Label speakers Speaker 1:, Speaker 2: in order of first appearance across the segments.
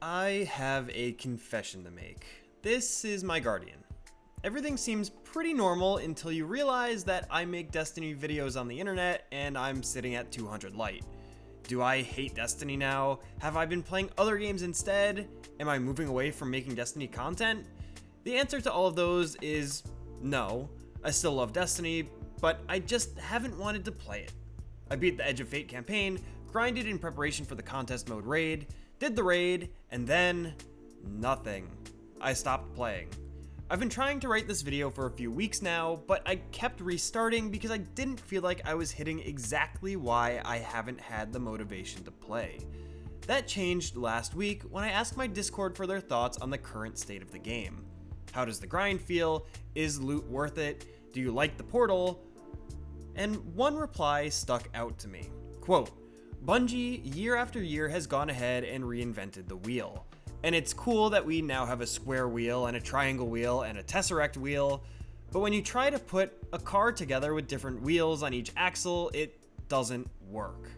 Speaker 1: I have a confession to make. This is my guardian. Everything seems pretty normal until you realize that I make Destiny videos on the internet and I'm sitting at 200 light. Do I hate Destiny now? Have I been playing other games instead? Am I moving away from making Destiny content? The answer to all of those is no. I still love Destiny, but I just haven't wanted to play it. I beat the Edge of Fate campaign, grinded in preparation for the contest mode raid, did the raid, and then nothing. I stopped playing. I've been trying to write this video for a few weeks now, but I kept restarting because I didn't feel like I was hitting exactly why I haven't had the motivation to play. That changed last week when I asked my Discord for their thoughts on the current state of the game. How does the grind feel? Is loot worth it? Do you like the portal? And one reply stuck out to me. Quote, Bungie, year after year, has gone ahead and reinvented the wheel. And it's cool that we now have a square wheel and a triangle wheel and a tesseract wheel, but when you try to put a car together with different wheels on each axle, it doesn't work.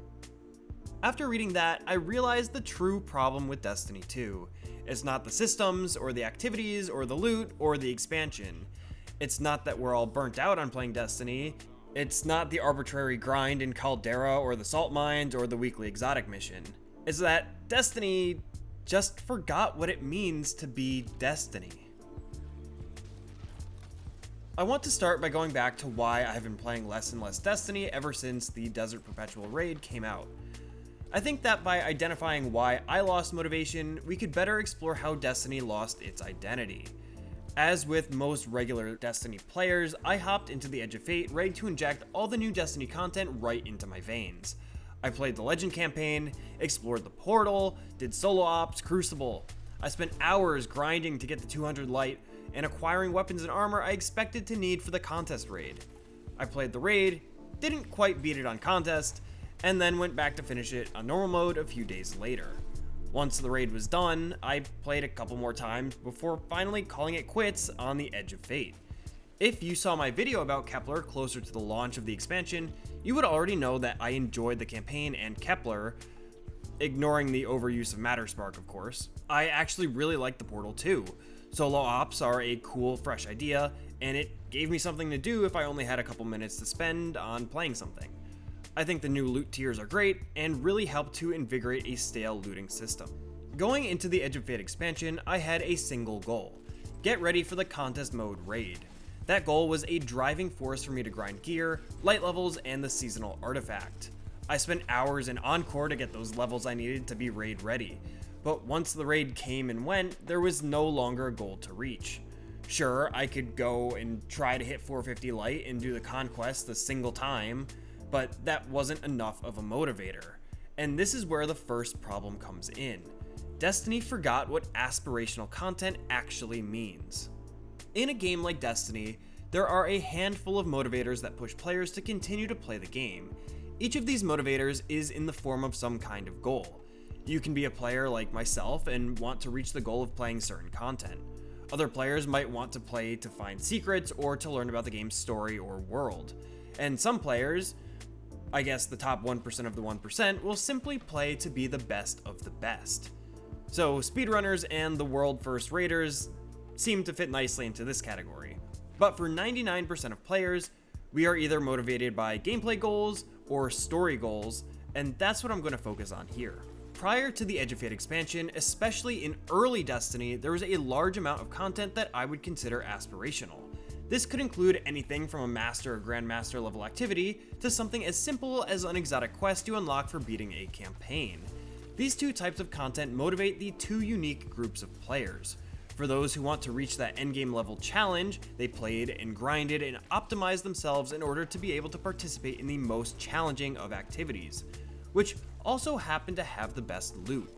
Speaker 1: After reading that, I realized the true problem with Destiny 2. It's not the systems, or the activities, or the loot, or the expansion. It's not that we're all burnt out on playing Destiny. It's not the arbitrary grind in Caldera, or the salt mines, or the weekly exotic mission. It's that Destiny just forgot what it means to be Destiny. I want to start by going back to why I have been playing less and less Destiny ever since the Desert Perpetual raid came out. I think that by identifying why I lost motivation, we could better explore how Destiny lost its identity. As with most regular Destiny players, I hopped into the Edge of Fate ready to inject all the new Destiny content right into my veins. I played the Legend campaign, explored the portal, did solo ops, Crucible. I spent hours grinding to get the 200 light and acquiring weapons and armor I expected to need for the contest raid. I played the raid, didn't quite beat it on contest, and then went back to finish it on normal mode a few days later. Once the raid was done, I played a couple more times before finally calling it quits on the Edge of Fate. If you saw my video about Kepler closer to the launch of the expansion, you would already know that I enjoyed the campaign and Kepler, ignoring the overuse of Matterspark of course. I actually really liked the portal too. Solo ops are a cool, fresh idea, and it gave me something to do if I only had a couple minutes to spend on playing something. I think the new loot tiers are great, and really help to invigorate a stale looting system. Going into the Edge of Fate expansion, I had a single goal: get ready for the contest mode raid. That goal was a driving force for me to grind gear, light levels, and the seasonal artifact. I spent hours in Encore to get those levels I needed to be raid ready, but once the raid came and went, there was no longer a goal to reach. Sure, I could go and try to hit 450 light and do the conquest a single time, but that wasn't enough of a motivator. And this is where the first problem comes in. Destiny forgot what aspirational content actually means. In a game like Destiny, there are a handful of motivators that push players to continue to play the game. Each of these motivators is in the form of some kind of goal. You can be a player like myself and want to reach the goal of playing certain content. Other players might want to play to find secrets or to learn about the game's story or world. And some players, I guess the top 1% of the 1%, will simply play to be the best of the best. So speedrunners and the world first raiders seem to fit nicely into this category. But for 99% of players, we are either motivated by gameplay goals or story goals, and that's what I'm going to focus on here. Prior to the Edge of Fate expansion, especially in early Destiny, there was a large amount of content that I would consider aspirational. This could include anything from a master or grandmaster level activity to something as simple as an exotic quest you unlock for beating a campaign. These two types of content motivate the two unique groups of players. For those who want to reach that endgame level challenge, they played and grinded and optimized themselves in order to be able to participate in the most challenging of activities, which also happen to have the best loot.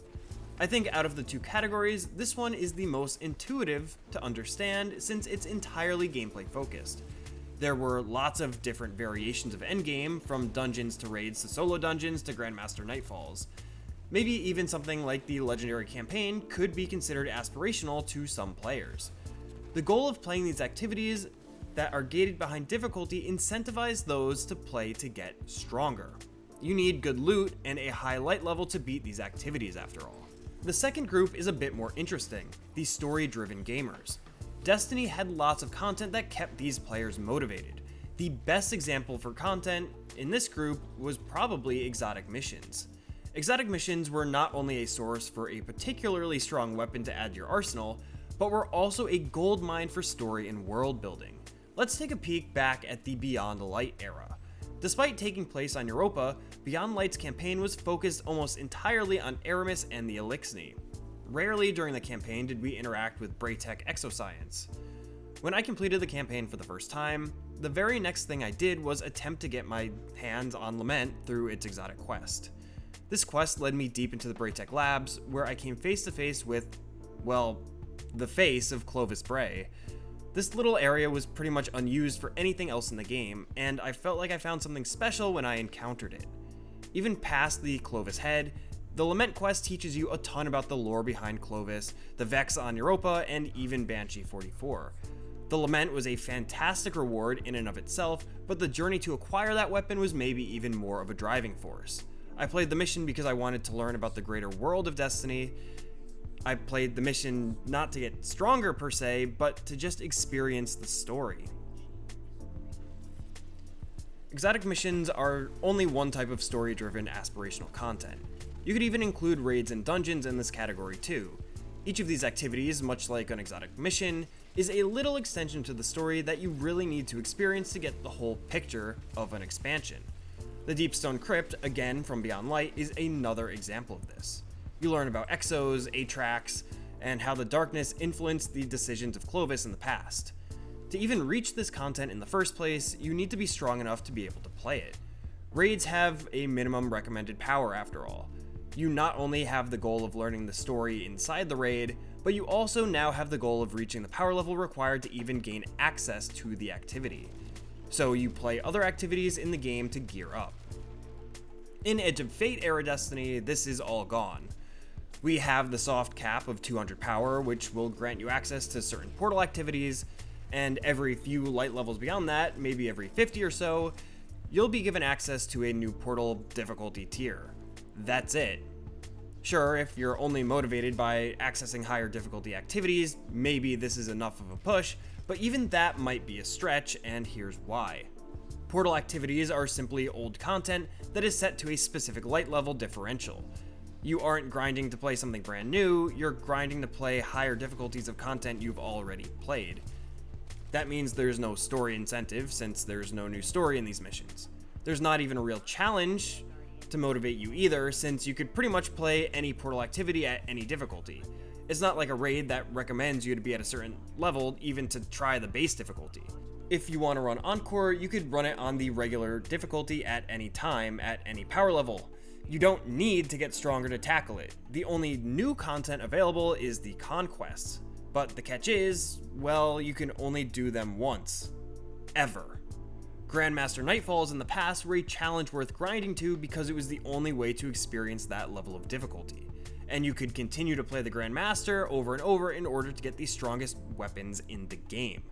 Speaker 1: I think out of the two categories, this one is the most intuitive to understand since it's entirely gameplay focused. There were lots of different variations of endgame, from dungeons to raids to solo dungeons to Grandmaster Nightfalls. Maybe even something like the Legendary campaign could be considered aspirational to some players. The goal of playing these activities that are gated behind difficulty incentivize those to play to get stronger. You need good loot and a high light level to beat these activities after all. The second group is a bit more interesting, the story-driven gamers. Destiny had lots of content that kept these players motivated. The best example for content in this group was probably exotic missions. Exotic missions were not only a source for a particularly strong weapon to add to your arsenal, but were also a goldmine for story and world building. Let's take a peek back at the Beyond Light era. Despite taking place on Europa, Beyond Light's campaign was focused almost entirely on Aramis and the Elixni. Rarely during the campaign did we interact with Braytech Exoscience. When I completed the campaign for the first time, the very next thing I did was attempt to get my hands on Lament through its exotic quest. This quest led me deep into the Braytech labs, where I came face to face with, well, the face of Clovis Bray. This little area was pretty much unused for anything else in the game, and I felt like I found something special when I encountered it. Even past the Clovis head, the Lament quest teaches you a ton about the lore behind Clovis, the Vex on Europa, and even Banshee 44. The Lament was a fantastic reward in and of itself, but the journey to acquire that weapon was maybe even more of a driving force. I played the mission because I wanted to learn about the greater world of Destiny. I played the mission not to get stronger per se, but to just experience the story. Exotic missions are only one type of story-driven aspirational content. You could even include raids and dungeons in this category too. Each of these activities, much like an exotic mission, is a little extension to the story that you really need to experience to get the whole picture of an expansion. The Deepstone Crypt, again from Beyond Light, is another example of this. You learn about Exos, Atrax, and how the darkness influenced the decisions of Clovis in the past. To even reach this content in the first place, you need to be strong enough to be able to play it. Raids have a minimum recommended power after all. You not only have the goal of learning the story inside the raid, but you also now have the goal of reaching the power level required to even gain access to the activity. So you play other activities in the game to gear up. In Edge of Fate era Destiny, this is all gone. We have the soft cap of 200 power, which will grant you access to certain portal activities, and every few light levels beyond that, maybe every 50 or so, you'll be given access to a new portal difficulty tier. That's it. Sure, if you're only motivated by accessing higher difficulty activities, maybe this is enough of a push, but even that might be a stretch, and here's why. Portal activities are simply old content that is set to a specific light level differential. You aren't grinding to play something brand new, you're grinding to play higher difficulties of content you've already played. That means there's no story incentive, since there's no new story in these missions. There's not even a real challenge to motivate you either, since you could pretty much play any portal activity at any difficulty. It's not like a raid that recommends you to be at a certain level even to try the base difficulty. If you want to run Encore, you could run it on the regular difficulty at any time, at any power level. You don't need to get stronger to tackle it. The only new content available is the conquests, but the catch is, well, you can only do them once. Ever. Grandmaster Nightfalls in the past were a challenge worth grinding to because it was the only way to experience that level of difficulty, and you could continue to play the Grandmaster over and over in order to get the strongest weapons in the game.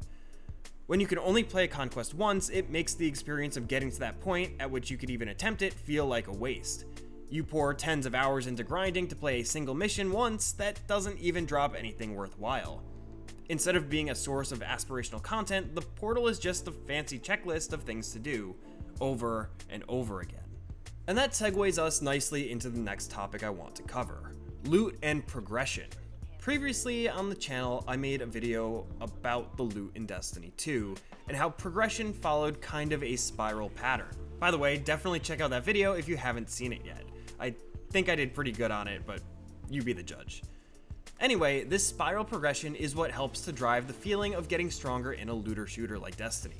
Speaker 1: When you can only play a conquest once, it makes the experience of getting to that point at which you could even attempt it feel like a waste. You pour tens of hours into grinding to play a single mission once that doesn't even drop anything worthwhile. Instead of being a source of aspirational content, the portal is just a fancy checklist of things to do, over and over again. And that segues us nicely into the next topic I want to cover: loot and progression. Previously on the channel, I made a video about the loot in Destiny 2, and how progression followed kind of a spiral pattern. By the way, definitely check out that video if you haven't seen it yet. I think I did pretty good on it, but you be the judge. Anyway, this spiral progression is what helps to drive the feeling of getting stronger in a looter shooter like Destiny.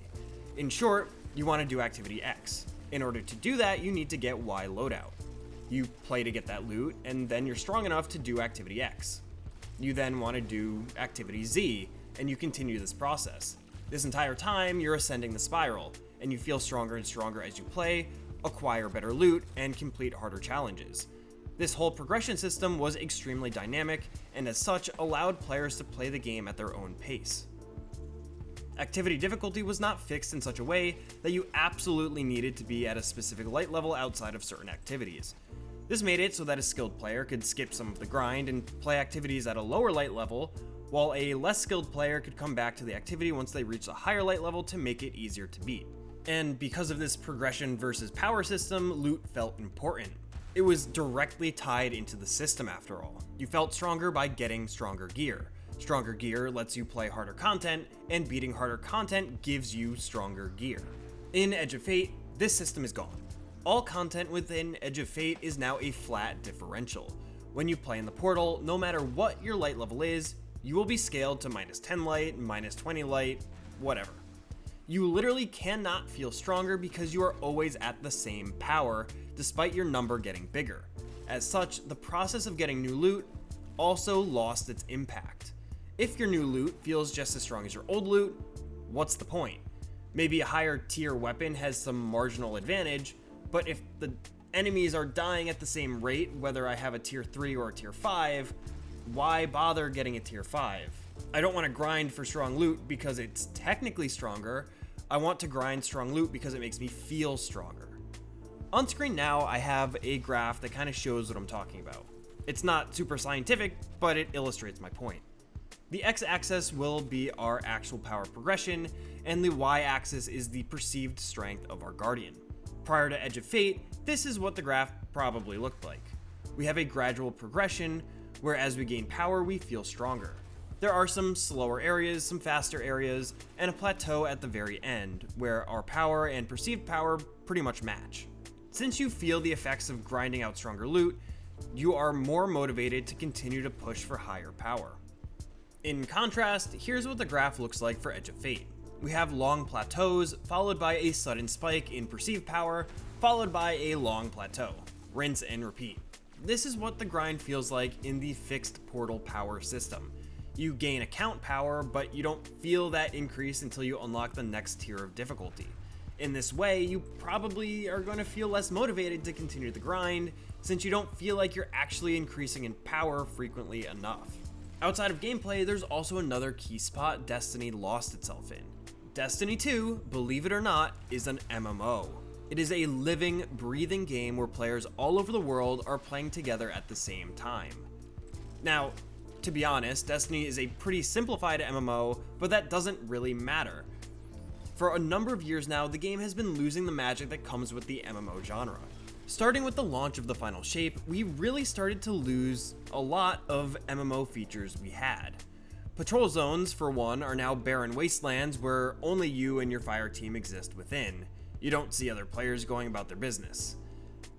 Speaker 1: In short, you want to do activity X. In order to do that, you need to get Y loadout. You play to get that loot, and then you're strong enough to do activity X. You then want to do activity Z, and you continue this process. This entire time, you're ascending the spiral, and you feel stronger and stronger as you play, acquire better loot, and complete harder challenges. This whole progression system was extremely dynamic, and as such, allowed players to play the game at their own pace. Activity difficulty was not fixed in such a way that you absolutely needed to be at a specific light level outside of certain activities. This made it so that a skilled player could skip some of the grind and play activities at a lower light level, while a less skilled player could come back to the activity once they reached a higher light level to make it easier to beat. And because of this progression versus power system, loot felt important. It was directly tied into the system after all. You felt stronger by getting stronger gear. Stronger gear lets you play harder content, and beating harder content gives you stronger gear. In Edge of Fate, this system is gone. All content within Edge of Fate is now a flat differential. When you play in the portal, no matter what your light level is, you will be scaled to -10 light, -20 light, whatever. You literally cannot feel stronger because you are always at the same power, despite your number getting bigger. As such, the process of getting new loot also lost its impact. If your new loot feels just as strong as your old loot, what's the point? Maybe a higher tier weapon has some marginal advantage, but if the enemies are dying at the same rate, whether I have a tier 3 or a tier 5, why bother getting a tier 5? I don't want to grind for strong loot because it's technically stronger. I want to grind strong loot because it makes me feel stronger. On screen now, I have a graph that kind of shows what I'm talking about. It's not super scientific, but it illustrates my point. The x-axis will be our actual power progression, and the y-axis is the perceived strength of our Guardian. Prior to Edge of Fate, this is what the graph probably looked like. We have a gradual progression, where as we gain power, we feel stronger. There are some slower areas, some faster areas, and a plateau at the very end, where our power and perceived power pretty much match. Since you feel the effects of grinding out stronger loot, you are more motivated to continue to push for higher power. In contrast, here's what the graph looks like for Edge of Fate. We have long plateaus, followed by a sudden spike in perceived power, followed by a long plateau. Rinse and repeat. This is what the grind feels like in the fixed portal power system. You gain account power, but you don't feel that increase until you unlock the next tier of difficulty. In this way, you probably are going to feel less motivated to continue the grind, since you don't feel like you're actually increasing in power frequently enough. Outside of gameplay, there's also another key spot Destiny lost itself in. Destiny 2, believe it or not, is an MMO. It is a living, breathing game where players all over the world are playing together at the same time. Now, to be honest, Destiny is a pretty simplified MMO, but that doesn't really matter. For a number of years now, the game has been losing the magic that comes with the MMO genre. Starting with the launch of the final shape, we really started to lose a lot of MMO features we had. Patrol zones, for one, are now barren wastelands where only you and your fire team exist within. You don't see other players going about their business.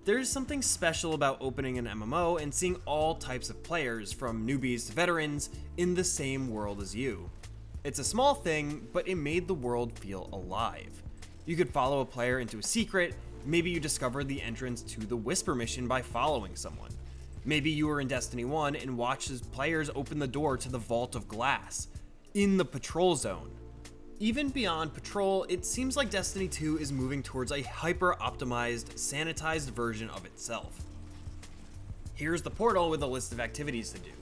Speaker 1: There's something special about opening an MMO and seeing all types of players, from newbies to veterans, in the same world as you. It's a small thing, but it made the world feel alive. You could follow a player into a secret. Maybe you discovered the entrance to the Whisper mission by following someone. Maybe you were in Destiny 1 and watched as players open the door to the Vault of Glass in the Patrol Zone. Even beyond Patrol, it seems like Destiny 2 is moving towards a hyper-optimized, sanitized version of itself. Here's the portal with a list of activities to do.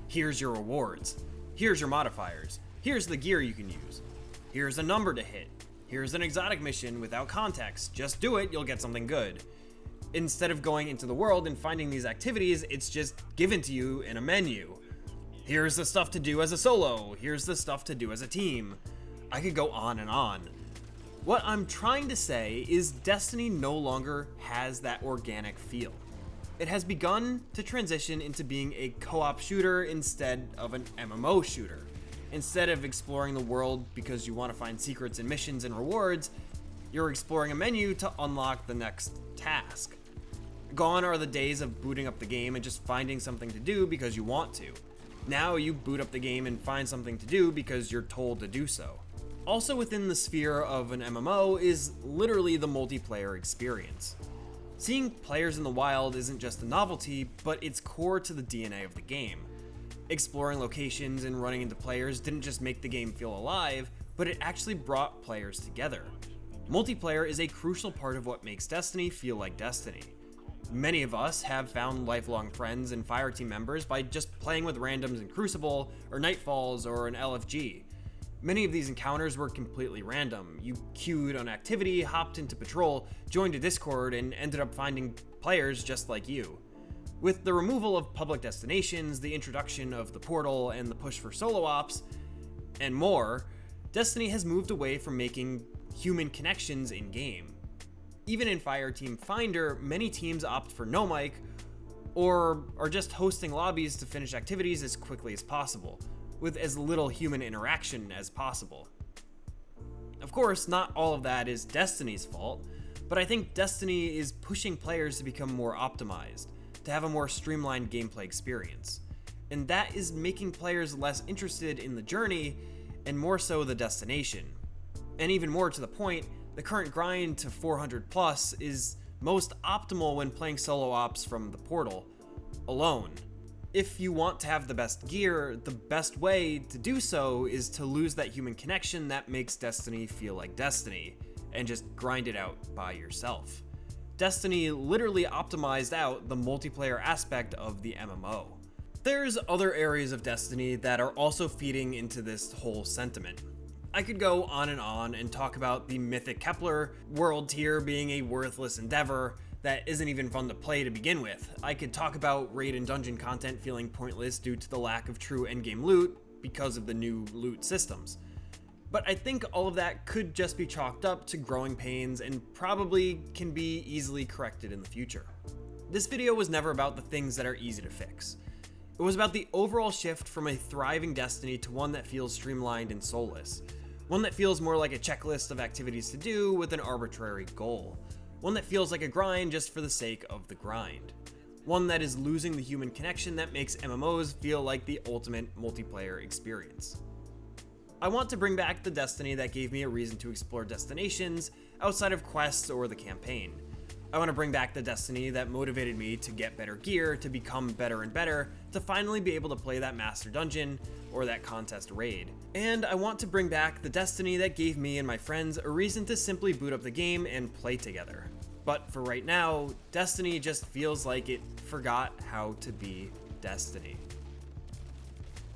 Speaker 1: Here's your rewards. Here's your modifiers. Here's the gear you can use. Here's a number to hit. Here's an exotic mission without context. Just do it, you'll get something good. Instead of going into the world and finding these activities, it's just given to you in a menu. Here's the stuff to do as a solo. Here's the stuff to do as a team. I could go on and on. What I'm trying to say is Destiny no longer has that organic feel. It has begun to transition into being a co-op shooter instead of an MMO shooter. Instead of exploring the world because you want to find secrets and missions and rewards, you're exploring a menu to unlock the next task. Gone are the days of booting up the game and just finding something to do because you want to. Now you boot up the game and find something to do because you're told to do so. Also within the sphere of an MMO is literally the multiplayer experience. Seeing players in the wild isn't just a novelty, but it's core to the DNA of the game. Exploring locations and running into players didn't just make the game feel alive, but it actually brought players together. Multiplayer is a crucial part of what makes Destiny feel like Destiny. Many of us have found lifelong friends and fireteam members by just playing with randoms in Crucible, or Nightfalls, or an LFG. Many of these encounters were completely random. You queued on activity, hopped into patrol, joined a Discord, and ended up finding players just like you. With the removal of public destinations, the introduction of the portal, and the push for solo ops, and more, Destiny has moved away from making human connections in-game. Even in Fireteam Finder, many teams opt for no mic, or are just hosting lobbies to finish activities as quickly as possible, with as little human interaction as possible. Of course, not all of that is Destiny's fault, but I think Destiny is pushing players to become more optimized, to have a more streamlined gameplay experience. And that is making players less interested in the journey and more so the destination. And even more to the point, the current grind to 400 plus is most optimal when playing solo ops from the portal alone. If you want to have the best gear, the best way to do so is to lose that human connection that makes Destiny feel like Destiny, and just grind it out by yourself. Destiny literally optimized out the multiplayer aspect of the MMO. There's other areas of Destiny that are also feeding into this whole sentiment. I could go on and talk about the Mythic Kepler world tier being a worthless endeavor that isn't even fun to play to begin with. I could talk about raid and dungeon content feeling pointless due to the lack of true endgame loot because of the new loot systems. But I think all of that could just be chalked up to growing pains and probably can be easily corrected in the future. This video was never about the things that are easy to fix. It was about the overall shift from a thriving Destiny to one that feels streamlined and soulless. One that feels more like a checklist of activities to do with an arbitrary goal. One that feels like a grind just for the sake of the grind. One that is losing the human connection that makes MMOs feel like the ultimate multiplayer experience. I want to bring back the Destiny that gave me a reason to explore destinations outside of quests or the campaign. I want to bring back the Destiny that motivated me to get better gear, to become better and better, to finally be able to play that master dungeon or that contest raid. And I want to bring back the Destiny that gave me and my friends a reason to simply boot up the game and play together. But for right now, Destiny just feels like it forgot how to be Destiny.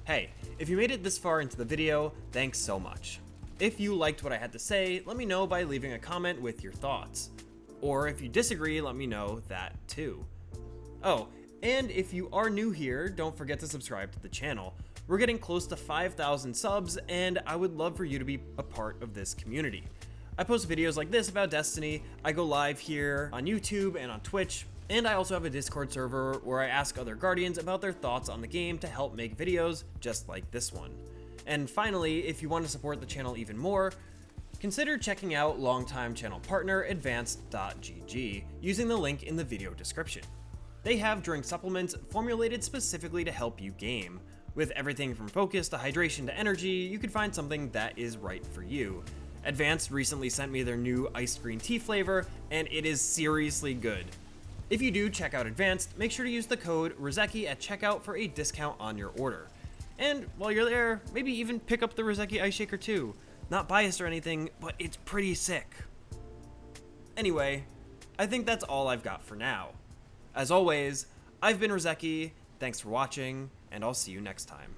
Speaker 1: Hey, if you made it this far into the video, thanks so much. If you liked what I had to say, let me know by leaving a comment with your thoughts. Or if you disagree, let me know that too. Oh, and if you are new here, don't forget to subscribe to the channel. We're getting close to 5,000 subs, and I would love for you to be a part of this community. I post videos like this about Destiny, I go live here on YouTube and on Twitch, and I also have a Discord server where I ask other Guardians about their thoughts on the game to help make videos just like this one. And finally, if you want to support the channel even more, consider checking out longtime channel partner advanced.gg using the link in the video description. They have drink supplements formulated specifically to help you game. With everything from focus to hydration to energy, you can find something that is right for you. Advanced recently sent me their new iced green tea flavor, and it is seriously good. If you do check out Advanced, make sure to use the code RZECKI at checkout for a discount on your order. And while you're there, maybe even pick up the RZECKI Ice Shaker too. Not biased or anything, but it's pretty sick. Anyway, I think that's all I've got for now. As always, I've been RZECKI, thanks for watching, and I'll see you next time.